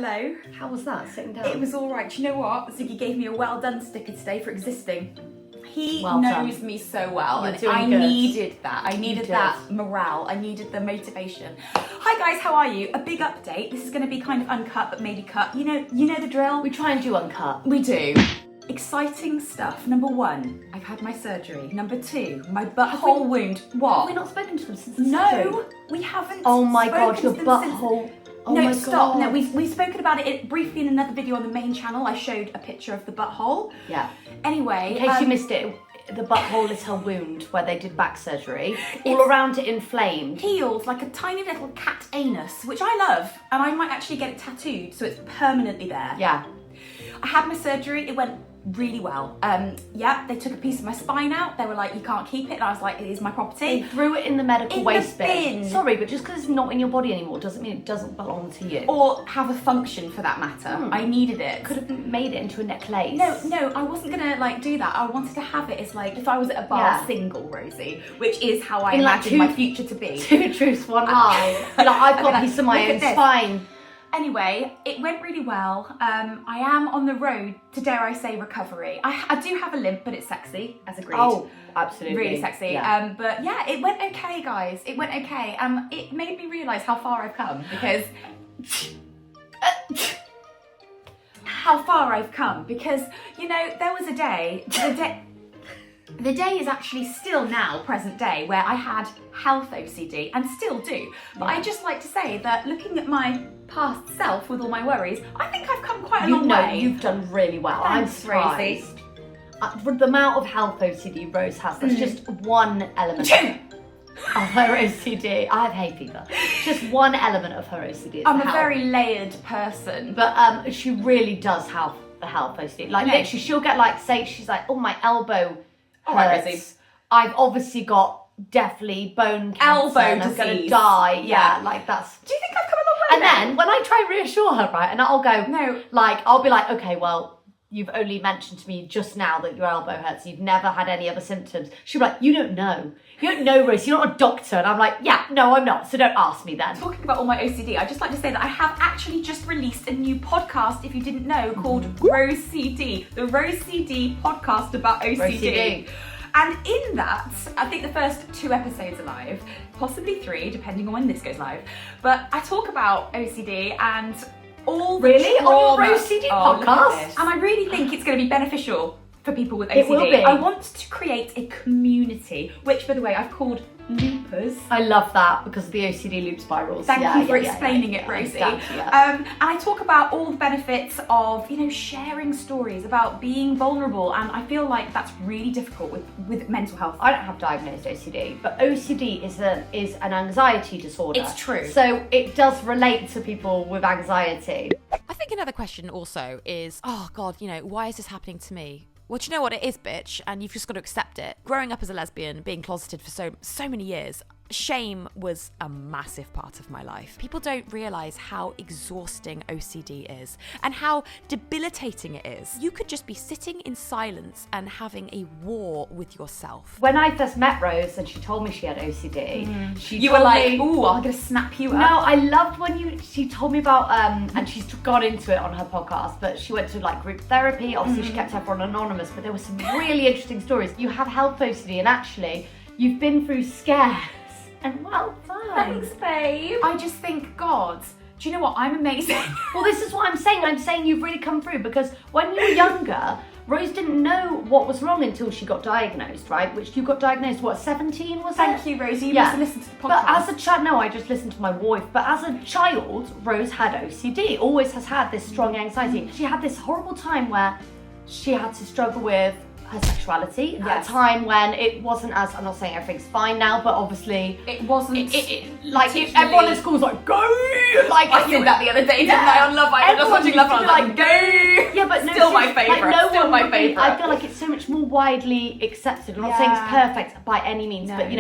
Hello. How was that, sitting down? It was all right. Do you know what? Ziggy gave me a well done sticker today for existing. He Well knows done. me so well, You're and doing I good. needed that. I needed did. that morale. I needed the motivation. Hi guys, how are you? A big update. This is going to be kind of uncut, but maybe cut. You know the drill. We try and do uncut. We do. Exciting stuff. Number 1, I've had my surgery. Number 2, my butthole wound. What? Have we not spoken to them since the surgery? No, we haven't. Oh my spoken god, your to them since- butthole. Oh no, my stop. God. No, we've spoken about it briefly in another video on the main channel. I showed a picture of the butthole. Yeah. Anyway. In case you missed it, the butthole is her wound where they did back surgery. All around it inflamed. Healed like a tiny little cat anus, which I love. And I might actually get it tattooed so it's permanently there. Yeah. I had my surgery. It went really well. Yeah, they took a piece of my spine out. They were like, you can't keep it. And I was like, it is my property. They threw it in the medical In waste the bin. Sorry, but just because it's not in your body anymore doesn't mean it doesn't belong to you. Or have a function for that matter. I needed it. Could have made it into a necklace. No, I wasn't gonna do that. I wanted to have it as if I was at a bar single, Rosie, which is how I imagine my future to be. 2 truths, 1 lie. I've got a piece of my look own at this. spine. Anyway, it went really well. I am on the road to, dare I say, recovery. I do have a limp, but it's sexy, as agreed. Oh, absolutely. Really sexy. Yeah. But yeah, it went okay, guys. It went okay. It made me realise how far I've come because... how far I've come because, there was a day, the day is actually still now, present day, where I had health OCD and still do. But I just like to say that looking at my past self with all my worries, I think I've come quite a long way. You've done really well. Thanks, I'm Rosie. surprised. The amount of health OCD Rose has, that's just one element of her OCD. I have hay fever. Just one element of her OCD is I'm the a health. very layered person. But she really does have the health OCD. Like literally, she'll get say she's like, oh, my elbow hurts. Right, Rosie. I've obviously got definitely bone cancer. Elbow and I'm gonna disease. die. Yeah. That's. Do you think I've come a long way And then when I try and reassure her, right, and I'll go, No. I'll be like, okay, well, you've only mentioned to me just now that your elbow hurts. You've never had any other symptoms. She'll be like, you don't know. You don't know, Rose. You're not a doctor. And I'm like, yeah, no, I'm not. So don't ask me then. Talking about all my OCD, I'd just like to say that I have actually just released a new podcast, if you didn't know, called Rose CD, the Rose CD podcast about OCD. Rose CD. And in that, I think the first 2 episodes are live, possibly 3, depending on when this goes live. But I talk about OCD and all the Really? On your trauma- Rose CD Oh, look at podcast? this. And I really think it's going to be beneficial for people with OCD. It will be. I want to create a community, which, by the way, I've called Loopers. I love that because of the OCD loop spirals. Thank you for explaining it, Rosie. Exactly, yeah. And I talk about all the benefits of, sharing stories, about being vulnerable, and I feel like that's really difficult with mental health. I don't have diagnosed OCD, but OCD is an anxiety disorder. It's true. So it does relate to people with anxiety. I think another question also is, oh God, why is this happening to me? Well, do you know what it is, bitch? And you've just got to accept it. Growing up as a lesbian, being closeted for so many years, shame was a massive part of my life. People don't realise how exhausting OCD is and how debilitating it is. You could just be sitting in silence and having a war with yourself. When I first met Rose and she told me she had OCD, You were like, ooh, I'm going to snap you up. No, I loved when she told me about, and she's gone into it on her podcast, but she went to group therapy. Obviously she kept everyone anonymous, but there were some really interesting stories. You have health OCD and actually you've been through scares. And well done. Thanks, babe. I just think, God, do you know what? I'm amazing. Well, this is what I'm saying. I'm saying you've really come through because when you were younger, Rose didn't know what was wrong until she got diagnosed, right? Which you got diagnosed, 17 was it? Thank you, Rosie. You must have listened to the podcast. But as a child, no, I just listened to my wife. But as a child, Rose had OCD, always has had this strong anxiety. She had this horrible time where she had to struggle with her sexuality at a time when it wasn't as, I'm not saying everything's fine now, but obviously it wasn't everyone at school was like, go! I said that the other day, didn't I, on Love Island? I was watching Love Island, I was like, go! Yeah, but no, still my favourite, still my favourite. I feel like it's so much more widely accepted. I'm not saying it's perfect by any means, but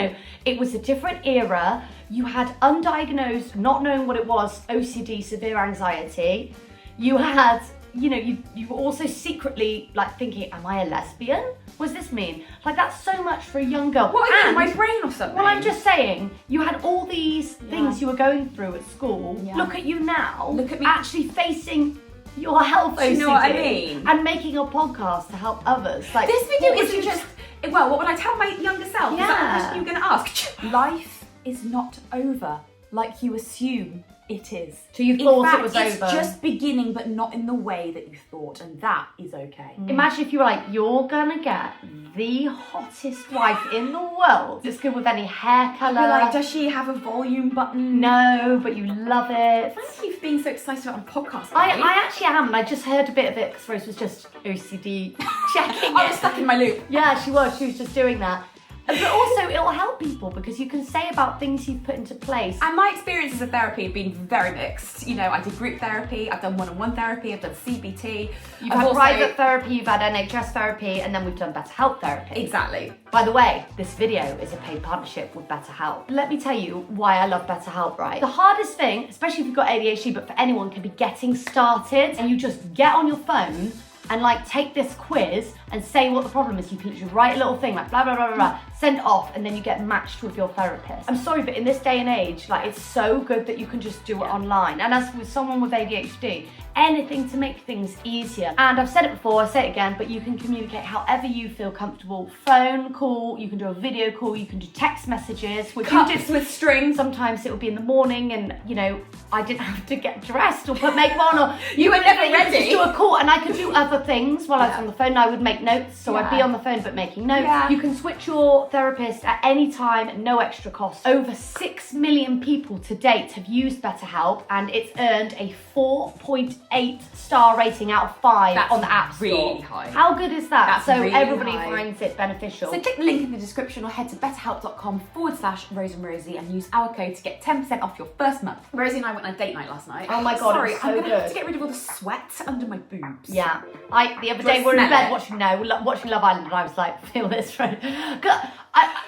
it was a different era. You had undiagnosed, not knowing what it was, OCD, severe anxiety. You had you know, you were also secretly like thinking, am I a lesbian? What does this mean? Like, that's so much for a young girl. What, are you in And- my brain or something? Well, I'm just saying, you had all these things you were going through at school. Yeah. Look at you now. Look at me. Actually facing your health OCD. Do you know what I mean? And making a podcast to help others. Like, This video what would isn't you- just, well, what would I tell my younger self? Is that the Yeah. question you were going to ask? Life is not over like you assume it is. So you In thought fact, it was it's over. just beginning, but not in the way that you thought, and that is okay. Imagine if you were like, you're gonna get the hottest wife in the world. It's good with any hair I'd colour. be like, does she have a volume button? No, but you love it. Thank you for being so excited about a podcast. I actually am, and I just heard a bit of it because Rose was just OCD checking I it. was stuck in my loop. Yeah, she was just doing that. But also, it'll help people because you can say about things you've put into place. And my experiences of therapy have been very mixed. You know, I did group therapy, I've done one-on-one therapy, I've done CBT. You've I've had also- private therapy, you've had NHS therapy, and then we've done BetterHelp therapy. Exactly. By the way, this video is a paid partnership with BetterHelp. Let me tell you why I love BetterHelp, right? The hardest thing, especially if you've got ADHD, but for anyone, can be getting started. And you just get on your phone and like take this quiz and say what the problem is. You can literally write a little thing like blah, blah, blah, blah, blah, send it off, and then you get matched with your therapist. I'm sorry, but in this day and age, like, it's so good that you can just do it online. And as with someone with ADHD, anything to make things easier. And I've said it before, I'll say it again, but you can communicate however you feel comfortable. Phone call, you can do a video call, you can do text messages, which you did Cups with strings. sometimes it would be in the morning, and you know, I didn't have to get dressed or put makeup on, or You were never you could ready. just do a call, and I could do other things while I was Yeah. on the phone. I would make notes, so I'd be Yeah. on the phone but making notes. Yeah. You can switch your therapist at any time, no extra cost. Over 6 million people to date have used BetterHelp, and it's earned a 4.8 star rating out of 5 That's on the App Store. really high. How good is that? That's so really everybody high. finds it beneficial. So click the link in the description or head to betterhelp.com/Rose and Rosie and use our code to get 10% off your first month. Rosie and I went on a date night last night. Oh my God, it Sorry, was so I'm gonna have good. to get rid of all the sweat under my boobs. Yeah, the other Do I day we were in smell bed it? watching Love Island, and I was like, feel this, friend.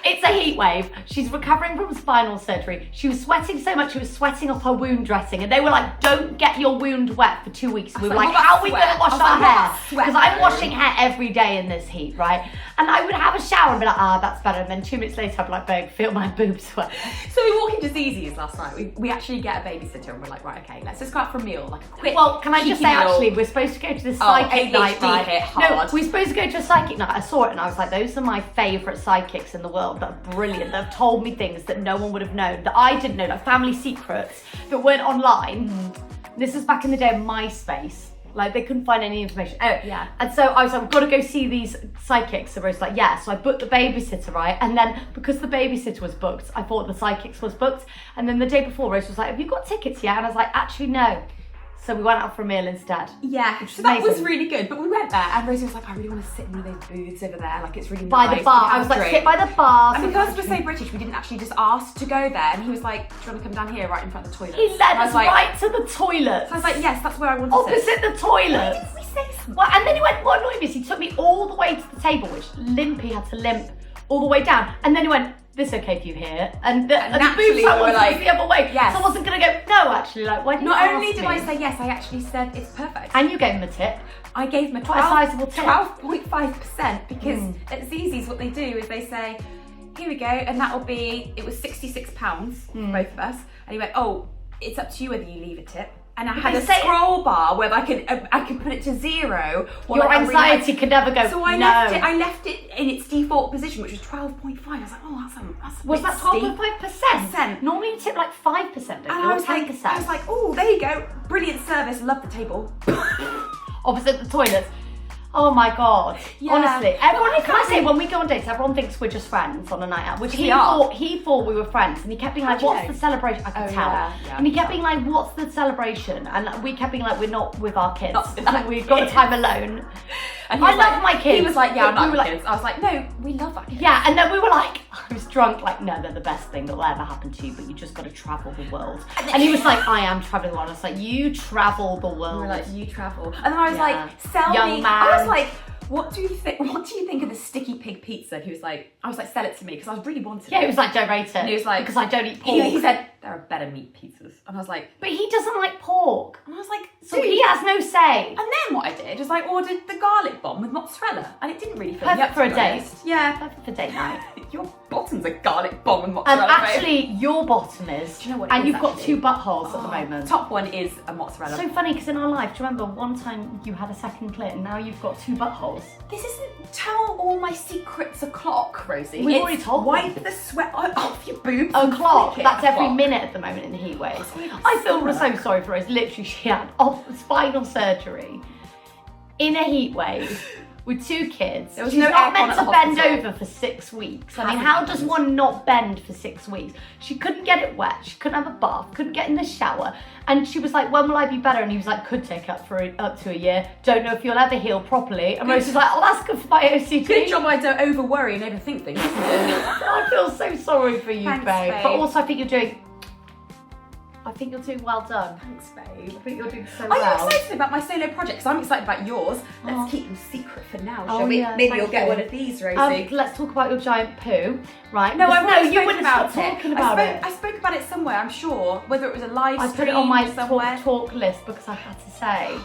It's a heat wave. She's recovering from spinal surgery. She was sweating so much, she was sweating off her wound dressing, and they were like, don't get your wound wet for 2 weeks. We were like, like, what how about are we sweat? going to wash I was our like, what hair? about sweat, Because I'm though? washing hair every day in this heat, right? And I would have a shower and be like, that's better. And then 2 minutes later, I'd be like, babe, feel my boobs sweat. So we walk into Zzz's last night. We actually get a babysitter and we're like, right, okay, let's just go out for a meal, like a quick. Well, can I just cheeky say, meal. actually, we're supposed to go to this psychic ADHD night, right? hit No, hard. we're supposed to go to a psychic night. I saw it and I was like, those are my favourite psychics in the world. That are brilliant. That have told me things that no one would have known, that I didn't know, like family secrets that weren't online. This was back in the day of MySpace. Like, they couldn't find any information. Oh, Yeah. And so I was like, we've got to go see these psychics. So Rose was like, yeah. So I booked the babysitter, right? And then because the babysitter was booked, I thought the psychics was booked. And then the day before, Rose was like, have you got tickets yet? And I was like, actually, no. So we went out for a meal instead. Yeah, Which so is that was amazing. really good. But we went there and Rosie was like, I really want to sit in one of those booths over there. Like, it's really By nice. the bar. we can I was have a like, drink. sit by the bar. And so because we're so British, we didn't actually just ask to go there. And he was like, do you want to come down here right in front of the toilet? he led I us was like, right to the toilet. So I was like, yes, that's where I want to sit. Opposite the toilet. Why didn't we say something? Well, and then he went, what annoyed me is he took me all the way to the table, which Limpy had to limp all the way down. And then he went, this okay for you here? And the naturally booth we were was like, the other way. yes. So I wasn't going to go, no, actually, like, why didn't you Not ask only did me? I say yes, I actually said it's perfect. And you gave him a tip. I gave him a Quite a sizable tip. 12.5% because at Zzz's what they do is they say, here we go, and that'll be, it was £66 for both of us. And he went, oh, it's up to you whether you leave a tip. And I had they a say- scroll bar where I could put it to 0. or Your like a really high- anxiety could never go, So I no. left it in its default position, which was 12.5. I was like, oh, that's a Was bit that steep. 12.5%? Normally you tip like 5%, don't And you? I Or was 10%. like, oh, there you go. Brilliant service. Love the table. Opposite the toilets. Oh my God. Yeah. Honestly. Everyone, But I can I can't say, be- when we go on dates, everyone thinks we're just friends on a night out, which We are. he thought we were friends. And he kept being How like, do you what's know? the celebration? I could Oh, tell. yeah. And he kept being like, what's the celebration? And we kept being like, we're not with our kids. Not with our We've got kids. time alone. And he I was love my kids. He was like, yeah, I'm But we not were with like- kids. I was like, no, we love our kids. Yeah, and then we were like, I was drunk, like, no, they're the best thing that will ever happen to you, but you just got to travel the world. And he was like, I am traveling the world. I was like, you travel the world. We were like, you travel. And then I was Yeah. like, sell Young me. man. I was like, what do you think of the sticky pig pizza? And he was like, I was like, sell it to me because I was really wanted Yeah, it. he was like, don't rate it. And he was like, because I don't eat pork. he said, there are better meat pizzas. And I was like, But he doesn't like pork. and I was like, So dude. he has no say. And then then what I did was I ordered the garlic bomb with mozzarella, and it didn't really fill me Perfect up, for to a be date. honest. Yeah. Perfect for date night. Your bottom's a garlic bomb with And mozzarella. babe. actually, your bottom is. Do you know what it and is, you've got actually? 2 buttholes at the moment. Top one is a mozzarella. So funny, because in our life, do you remember one time you had a second clit and now you've got 2 buttholes? This isn't tell all my secrets o'clock, Rosie. We've It's already told wipe them. the sweat off your boobs. A and clock. flick it That's at every clock. minute at the moment in the heat wave. It's really I feel summer. so sorry for Rose. Literally, she had spinal surgery in a heat wave with 2 kids. There was She's no not aircon meant at to the bend hospital. over for 6 weeks. I mean, Hasn't how happened. does one not bend for 6 weeks? She couldn't get it wet. She couldn't have a bath. Couldn't get in the shower. And she was like, "When will I be better?" And he was like, "Could take up to a year. Don't know if you'll ever heal properly." And Rose was like, "Oh, that's good for my OCD." Good job I don't over worry and overthink things. I feel so sorry for you, Thanks, babe. babe. But also, I think you're doing well done. Thanks, babe. I think you're doing so Are you well. excited about my solo projects? I'm excited about yours. Let's Oh. keep them secret for now, Oh, shall we? yeah, Maybe thank you'll get you. one of these, Rosie. Let's talk about your giant poo, right? No, I've already you spoken wouldn't about stop it. talking about it. I spoke about it somewhere, I'm sure. Whether it was a live I stream put it on my somewhere. talk list because I had to say.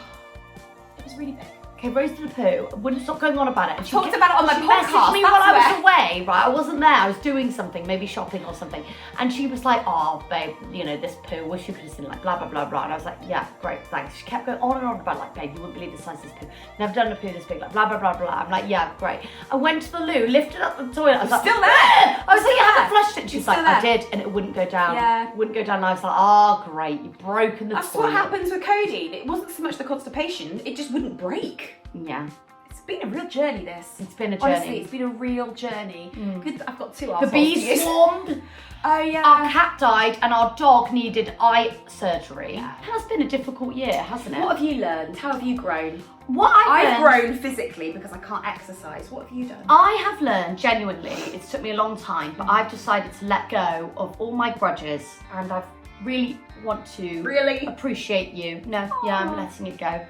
It was really big. Okay, Rose did a poo. Wouldn't stop going on about it. And she Talked about it on my she podcast, messaged me that's while I was where. away, right? I wasn't there. I was doing something, maybe shopping or something. And she was like, "Oh, babe, you know, this poo, wish you could have seen like blah, blah, blah, blah." And I was like, "Yeah, great, thanks." She kept going on and on about like, "Babe, you wouldn't believe the size of this poo. Never done a poo this big, like blah, blah, blah, blah." I'm like, "Yeah, great." I went to the loo, lifted up the toilet. I was like, Still there. I was like, "You Still haven't there. flushed it." She was It's like, still "I there. did," and it wouldn't go down. Yeah. Wouldn't go down. And I was like, "Oh, great, you've broken the That's toilet." what happens with codeine. It wasn't so much the constipation, it just wouldn't break. Yeah. It's been a real journey, this. It's been a journey. Honestly, it's been a real journey. Good that I've got 2 The arseholes bees to use. swarmed. Oh, yeah. Our cat died and our dog needed eye surgery. Yeah. It has been a difficult year, hasn't it? What have you learned? How have you grown? What I've learned- grown physically because I can't exercise. What have you done? I have learned, genuinely, it's took me a long time, but I've decided to let go of all my grudges and I really want to Really? appreciate you. No, yeah, I'm letting it go.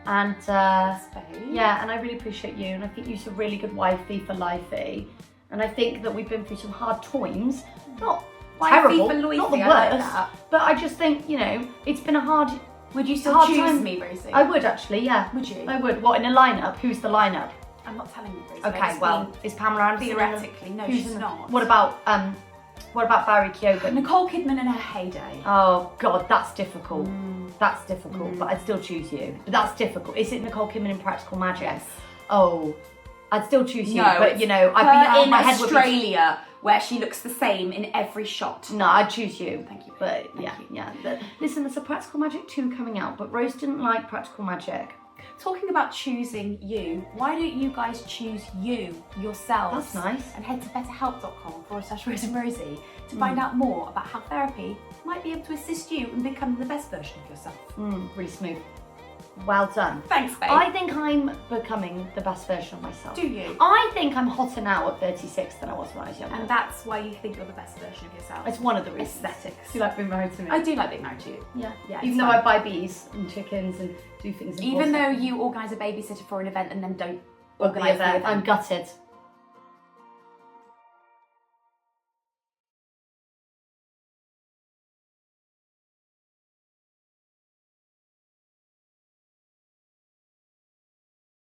And Thanks, babe. yeah, and I really appreciate you and I think you're a really good wifey for lifey. And I think that we've been through some hard times. Not Wifey terrible, for not the loyalty, I like worst, that. but I just think, you know, it's been a hard. Would you still hard choose time. me, Rosie? I would actually, yeah. Would you? I would. What, in a lineup? Who's the lineup? I'm not telling you, Rosie. Okay, It's well, been is Pamela Anderson in the- theoretically, no, who's she's in the- not. What about Barry Keoghan? Nicole Kidman in her heyday. Oh God, that's difficult. That's difficult, but I'd still choose you. But that's difficult. Is it Nicole Kidman in Practical Magic? Yes. Oh, I'd still choose you, No, but it's you know, her I'd be in my head would be. Australia, where she looks the same in every shot. No, I'd choose you. Thank you. But Thank yeah, you. yeah. But listen, there's a Practical Magic 2 coming out, but Rose didn't like Practical Magic. Talking about choosing you, why don't you guys choose you yourselves? That's nice. And head to betterhelp.com/Rose and Rosie to find out more about how therapy might be able to assist you in becoming the best version of yourself. Really smooth. Well done. Thanks, babe. I think I'm becoming the best version of myself. Do you? I think I'm hotter now at 36 than I was when I was younger. And that's why you think you're the best version of yourself. it's one of the reasons. Aesthetics. You like being married to me? I do like being married to you. Yeah. Yeah, Even it's though fun. I buy bees and chickens and do things. Even though you organise a babysitter for an event and then don't organise organise the event. I'm gutted.